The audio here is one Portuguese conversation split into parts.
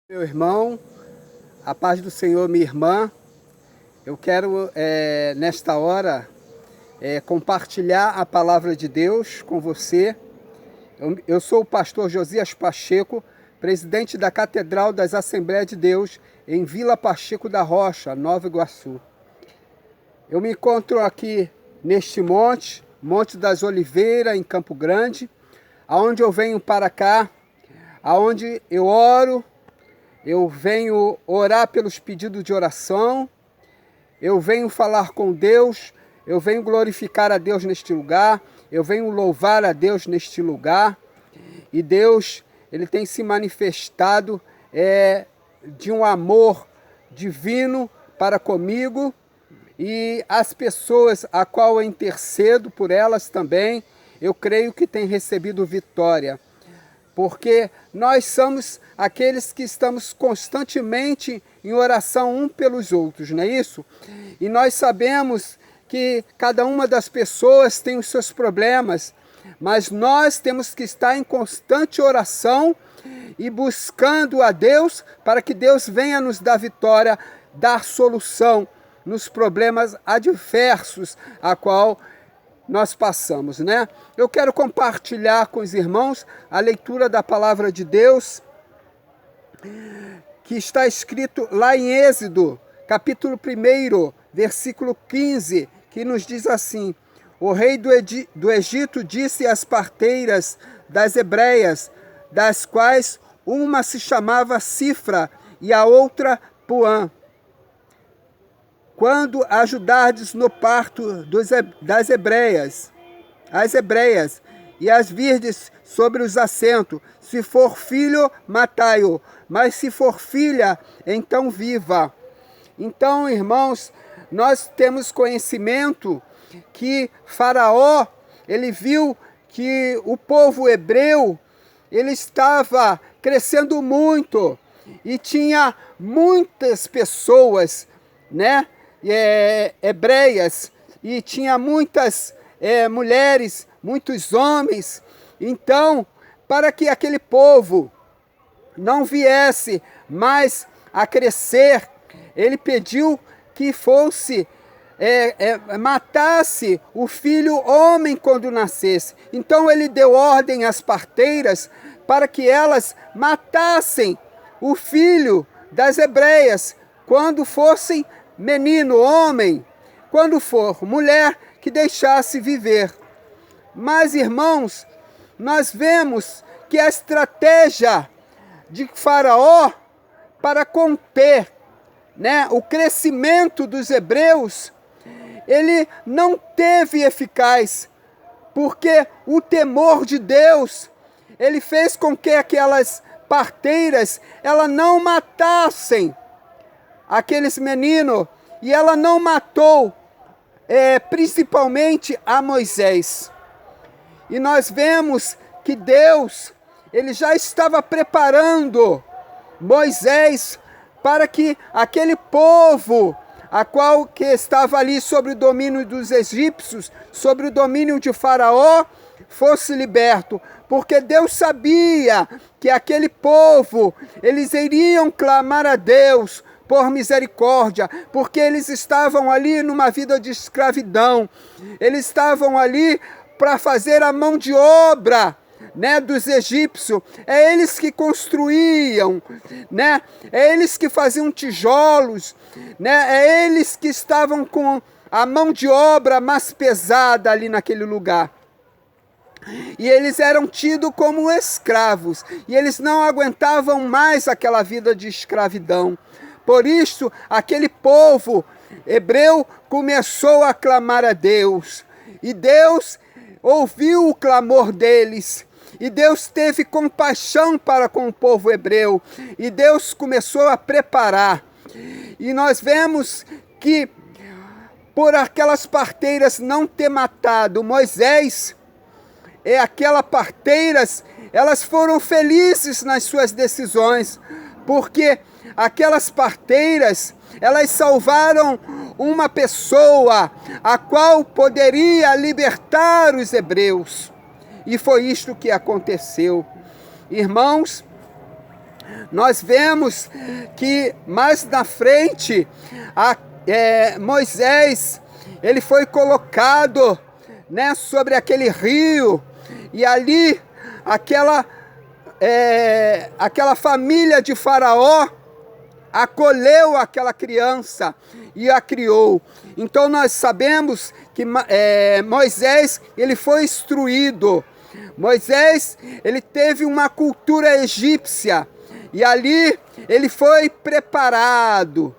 Meu irmão, a paz do Senhor, minha irmã. Eu quero, nesta hora, compartilhar a palavra de Deus com você. Eu sou o pastor Josias Pacheco, presidente da Catedral das Assembleias de Deus, em Vila Pacheco da Rocha, Nova Iguaçu. Eu me encontro aqui neste Monte das Oliveiras, em Campo Grande, aonde eu venho para cá, aonde eu oro. Eu venho orar pelos pedidos de oração, eu venho falar com Deus, eu venho glorificar a Deus neste lugar, eu venho louvar a Deus neste lugar. E Deus, Ele tem se manifestado de um amor divino para comigo, e as pessoas a qual eu intercedo por elas também, eu creio que têm recebido vitória. Porque nós somos aqueles que estamos constantemente em oração um pelos outros, não é isso? E nós sabemos que cada uma das pessoas tem os seus problemas, mas nós temos que estar em constante oração e buscando a Deus para que Deus venha nos dar vitória, dar solução nos problemas adversos a qual nós passamos, né? Eu quero compartilhar com os irmãos a leitura da palavra de Deus, que está escrito lá em Êxodo, capítulo 1, versículo 15, que nos diz assim: o rei do Egito disse às parteiras das hebreias, das quais uma se chamava Cifra e a outra Puã: quando ajudardes no parto das hebreias, as hebreias, e as virdes sobre os assentos, se for filho, matai-o, mas se for filha, então viva. Então, irmãos, nós temos conhecimento que Faraó, ele viu que o povo hebreu, ele estava crescendo muito, e tinha muitas pessoas, né, hebreias, e tinha muitas mulheres, muitos homens. Então, para que aquele povo não viesse mais a crescer, ele pediu que fosse, matasse o filho homem quando nascesse. Então ele deu ordem às parteiras para que elas matassem o filho das hebreias quando fossem menino, homem, quando for mulher, que deixasse viver. Mas, irmãos, nós vemos que a estratégia de Faraó para conter, né, o crescimento dos hebreus, ele não teve eficaz, porque o temor de Deus, ele fez com que aquelas parteiras, elas não matassem aqueles meninos, e ela não matou, principalmente a Moisés. E nós vemos que Deus, ele já estava preparando Moisés para que aquele povo, a qual que estava ali sobre o domínio dos egípcios, sobre o domínio de Faraó, fosse liberto, porque Deus sabia que aquele povo, eles iriam clamar a Deus por misericórdia, porque eles estavam ali numa vida de escravidão, eles estavam ali para fazer a mão de obra, né, dos egípcios. É eles que construíam, né, é eles que faziam tijolos, né, é eles que estavam com a mão de obra mais pesada ali naquele lugar. E eles eram tidos como escravos, e eles não aguentavam mais aquela vida de escravidão. Por isso, aquele povo hebreu começou a clamar a Deus, e Deus ouviu o clamor deles, e Deus teve compaixão para com o povo hebreu, e Deus começou a preparar. E nós vemos que, por aquelas parteiras não ter matado Moisés, aquelas parteiras, elas foram felizes nas suas decisões, porque aquelas parteiras, elas salvaram uma pessoa a qual poderia libertar os hebreus. E foi isto que aconteceu. Irmãos, Nós vemos que mais na frente, Moisés, ele foi colocado, né, sobre aquele rio, e ali aquela família de Faraó acolheu aquela criança e a criou. Então nós sabemos que Moisés, ele foi instruído. Moisés, ele teve uma cultura egípcia, e ali ele foi preparado.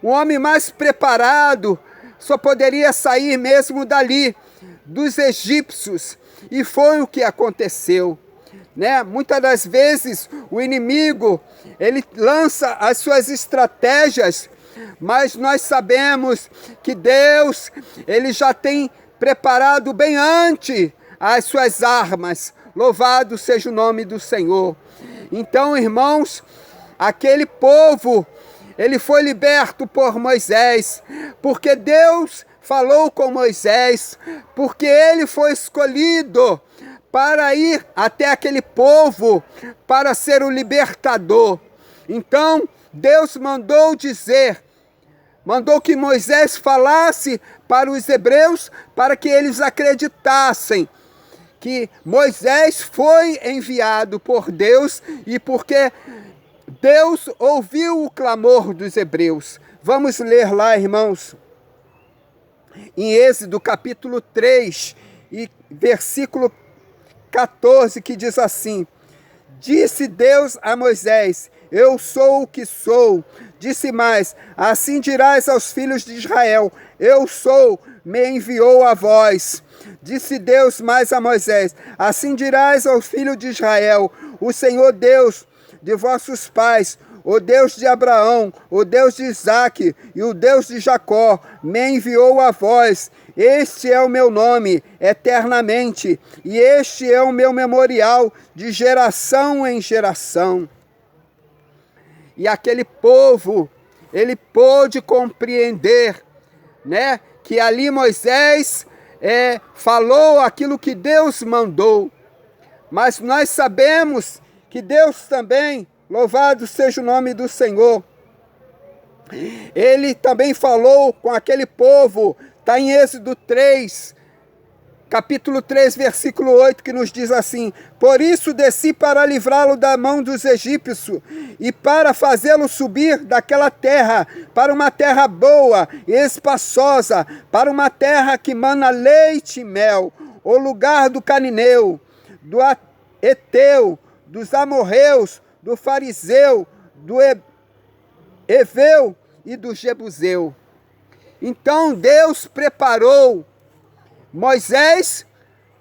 O homem mais preparado só poderia sair mesmo dali, dos egípcios, e foi o que aconteceu, né? Muitas das vezes o inimigo, ele lança as suas estratégias, mas nós sabemos que Deus, ele já tem preparado bem antes as suas armas. Louvado seja o nome do Senhor. Então, irmãos, aquele povo, ele foi liberto por Moisés, porque Deus falou com Moisés, porque ele foi escolhido para ir até aquele povo, para ser o libertador. Então, Deus mandou que Moisés falasse para os hebreus, para que eles acreditassem que Moisés foi enviado por Deus, e porque Deus ouviu o clamor dos hebreus. Vamos ler lá, irmãos, em Êxodo capítulo 3, e versículo 14, que diz assim: Disse Deus a Moisés: Eu sou o que sou. Disse mais: Assim dirás aos filhos de Israel: Eu sou, me enviou a vós. Disse Deus mais a Moisés: Assim dirás ao filho de Israel: O Senhor Deus de vossos pais, o Deus de Abraão, o Deus de Isaque e o Deus de Jacó, me enviou a vós. Este é o meu nome eternamente, e este é o meu memorial de geração em geração. E aquele povo, ele pôde compreender, né, que ali Moisés falou aquilo que Deus mandou. Mas nós sabemos que Deus também, louvado seja o nome do Senhor, ele também falou com aquele povo. Está em Êxodo 3, capítulo 3, versículo 8, que nos diz assim: Por isso desci para livrá-lo da mão dos egípcios, e para fazê-lo subir daquela terra, para uma terra boa e espaçosa, para uma terra que mana leite e mel, o lugar do Cananeu, do Eteu, dos amorreus, do fariseu, do Eveu e do Jebuseu. Então Deus preparou Moisés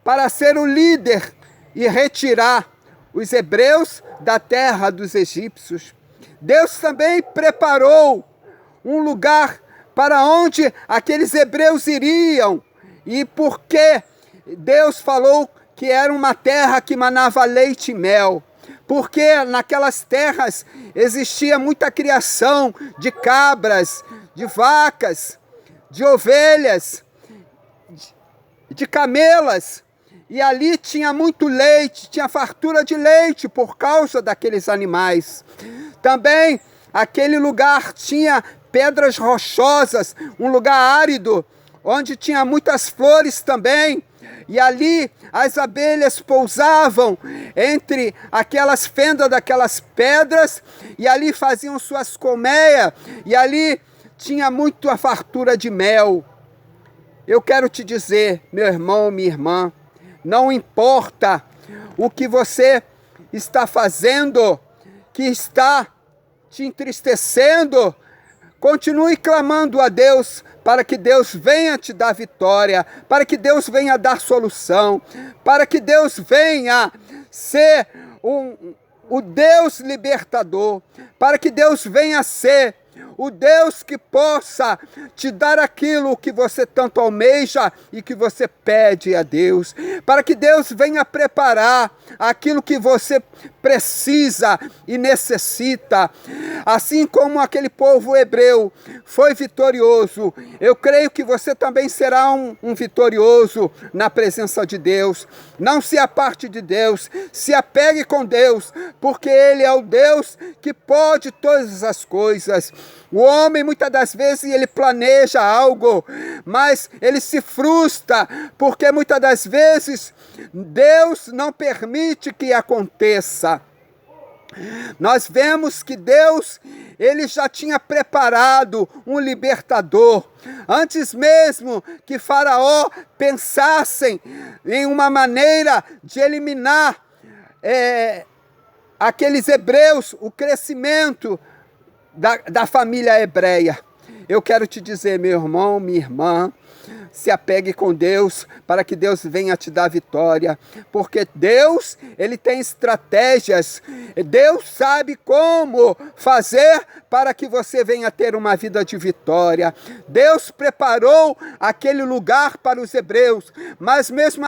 para ser o líder e retirar os hebreus da terra dos egípcios. Deus também preparou um lugar para onde aqueles hebreus iriam. E porque Deus falou que era uma terra que manava leite e mel? Porque naquelas terras existia muita criação de cabras, de vacas, de ovelhas, de camelas, e ali tinha muito leite, tinha fartura de leite por causa daqueles animais. Também aquele lugar tinha pedras rochosas, um lugar árido, onde tinha muitas flores também, e ali as abelhas pousavam entre aquelas fendas daquelas pedras, e ali faziam suas colmeias, e ali tinha muito a fartura de mel. Eu quero te dizer, meu irmão, minha irmã, não importa o que você está fazendo, que está te entristecendo, continue clamando a Deus, para que Deus venha te dar vitória, para que Deus venha dar solução, para que Deus venha ser o Deus libertador, para que Deus venha ser o Deus que possa te dar aquilo que você tanto almeja e que você pede a Deus, para que Deus venha preparar aquilo que você precisa e necessita. Assim como aquele povo hebreu foi vitorioso, eu creio que você também será um vitorioso na presença de Deus. Não se aparte de Deus, se apegue com Deus, porque Ele é o Deus que pode todas as coisas. O homem, muitas das vezes, ele planeja algo, mas ele se frustra, porque muitas das vezes Deus não permite que aconteça. Nós vemos que Deus, ele já tinha preparado um libertador. Antes mesmo que Faraó pensassem em uma maneira de eliminar aqueles hebreus, o crescimento da família hebreia. Eu quero te dizer, meu irmão, minha irmã, se apegue com Deus, para que Deus venha te dar vitória, porque Deus, ele tem estratégias, Deus sabe como fazer para que você venha ter uma vida de vitória. Deus preparou aquele lugar para os hebreus, mas mesmo